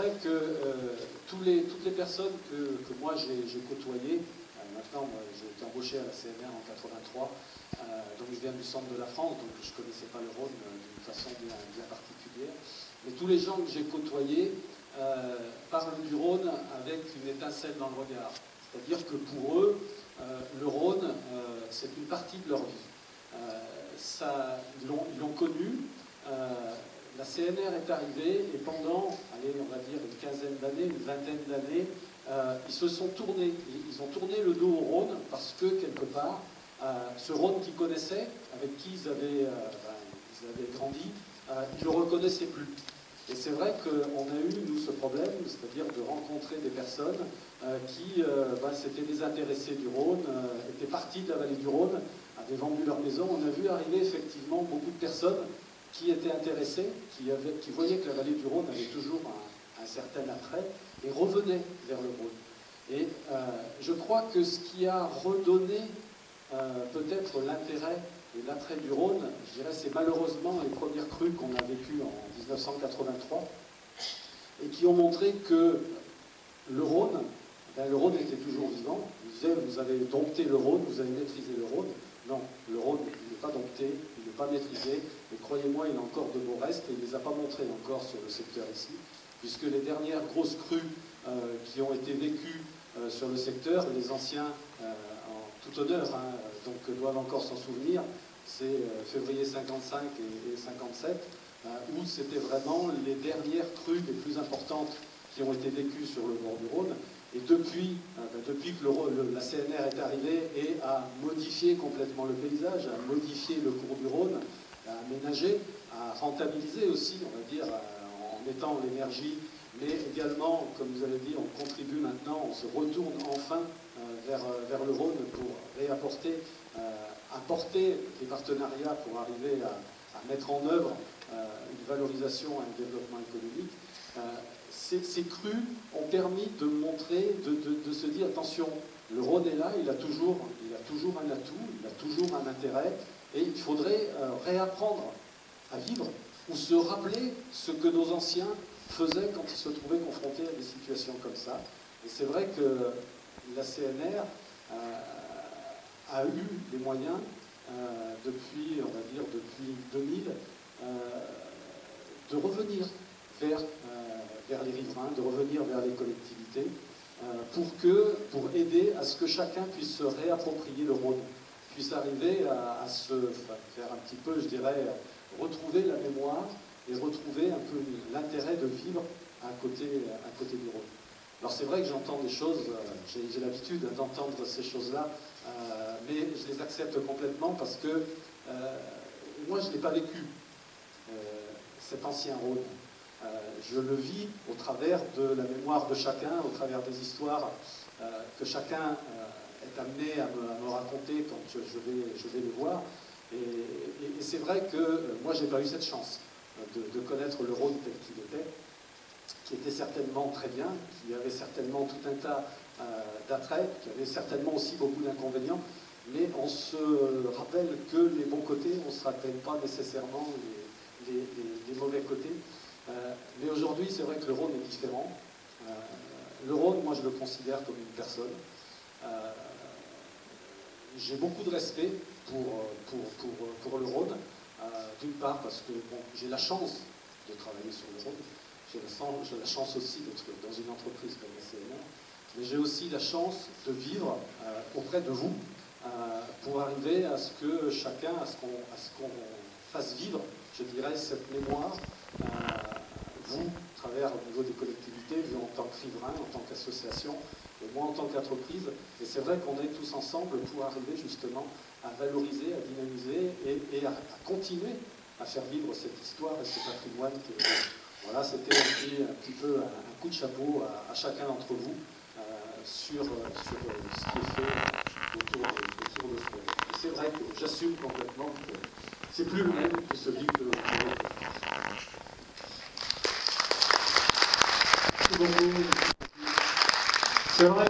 vrai que toutes les personnes que moi j'ai côtoyées, maintenant j'ai été embauché à la CNR en 83, donc je viens du centre de la France, donc je ne connaissais pas le Rhône d'une façon bien particulière, mais tous les gens que j'ai côtoyés parlent du Rhône avec une étincelle dans le regard. C'est-à-dire que pour eux, le Rhône, c'est une partie de leur vie. Ils l'ont connu. La CNR est arrivée et pendant, allez, on va dire une quinzaine d'années, une vingtaine d'années, ils se sont tournés. Ils ont tourné le dos au Rhône parce que, quelque part, ce Rhône qu'ils connaissaient, avec qui ils avaient grandi, ils ne le reconnaissaient plus. Et c'est vrai qu'on a eu, nous, ce problème, c'est-à-dire de rencontrer des personnes qui s'étaient désintéressées du Rhône, étaient parties de la vallée du Rhône, avaient vendu leur maison. On a vu arriver effectivement beaucoup de personnes qui étaient intéressées, qui voyaient que la vallée du Rhône avait toujours un certain attrait, et revenaient vers le Rhône. Et je crois que ce qui a redonné peut-être l'intérêt et l'attrait du Rhône, je dirais, c'est malheureusement les premières crues qu'on a vécues en 1983, et qui ont montré que le Rhône était toujours vivant. Ils disaient, vous avez dompté le Rhône, vous avez maîtrisé le Rhône. Non, le Rhône, il n'est pas dompté, il n'est pas maîtrisé, et croyez-moi, il a encore de beaux restes, et il ne les a pas montrés encore sur le secteur ici, puisque les dernières grosses crues qui ont été vécues sur le secteur, les anciens, en tout honneur, donc doivent encore s'en souvenir, c'est février 55 et 57, où c'était vraiment les dernières crues les plus importantes qui ont été vécues sur le bord du Rhône. Et depuis que la CNR est arrivée et a modifié complètement le paysage, a modifié le cours du Rhône, a aménagé, a rentabilisé aussi, on va dire, en mettant l'énergie, mais également, comme vous avez dit, on contribue maintenant, on se retourne enfin vers le Rhône pour réapporter, apporter des partenariats pour arriver à mettre en œuvre une valorisation et un développement économique. Ces crues ont permis de montrer, de se dire, attention, le Rhône est là, il a toujours un atout, il a toujours un intérêt, et il faudrait réapprendre à vivre, ou se rappeler ce que nos anciens faisaient quand ils se trouvaient confrontés à des situations comme ça. Et c'est vrai que la CNR a eu les moyens, depuis 2000, de revenir vers les riverains, de revenir vers les collectivités, pour aider à ce que chacun puisse se réapproprier le Rhône, puisse arriver à se faire un petit peu, je dirais, retrouver la mémoire et retrouver un peu l'intérêt de vivre à côté du Rhône. Alors c'est vrai que j'entends des choses, j'ai l'habitude d'entendre ces choses-là, mais je les accepte complètement parce que moi je ne l'ai pas vécu, cet ancien Rhône. Je le vis au travers de la mémoire de chacun, au travers des histoires que chacun est amené à me raconter quand je vais le voir. Et c'est vrai que moi, je n'ai pas eu cette chance de connaître le Rhône tel qu'il était, qui était certainement très bien, qui avait certainement tout un tas d'attraits, qui avait certainement aussi beaucoup d'inconvénients, mais on se rappelle que les bons côtés, on ne se rappelle pas nécessairement les mauvais côtés. Mais aujourd'hui, c'est vrai que le Rhône est différent. Le Rhône, moi, je le considère comme une personne. J'ai beaucoup de respect pour le Rhône, d'une part parce que j'ai la chance de travailler sur le Rhône, j'ai la chance aussi d'être dans une entreprise comme la CNR, mais j'ai aussi la chance de vivre auprès de vous pour arriver à ce que chacun, à ce qu'on fasse vivre, je dirais, cette mémoire, vous, à travers au niveau des collectivités, vous en tant que riverain, en tant qu'association, et moi en tant qu'entreprise. Et c'est vrai qu'on est tous ensemble pour arriver justement à valoriser, à dynamiser et à continuer à faire vivre cette histoire et ce patrimoine. Voilà, c'était aussi un petit peu un coup de chapeau à chacun d'entre vous sur ce qui est fait autour de ce projet. Et c'est vrai que j'assume complètement que c'est plus le même que celui que vous avez fait. C'est vrai.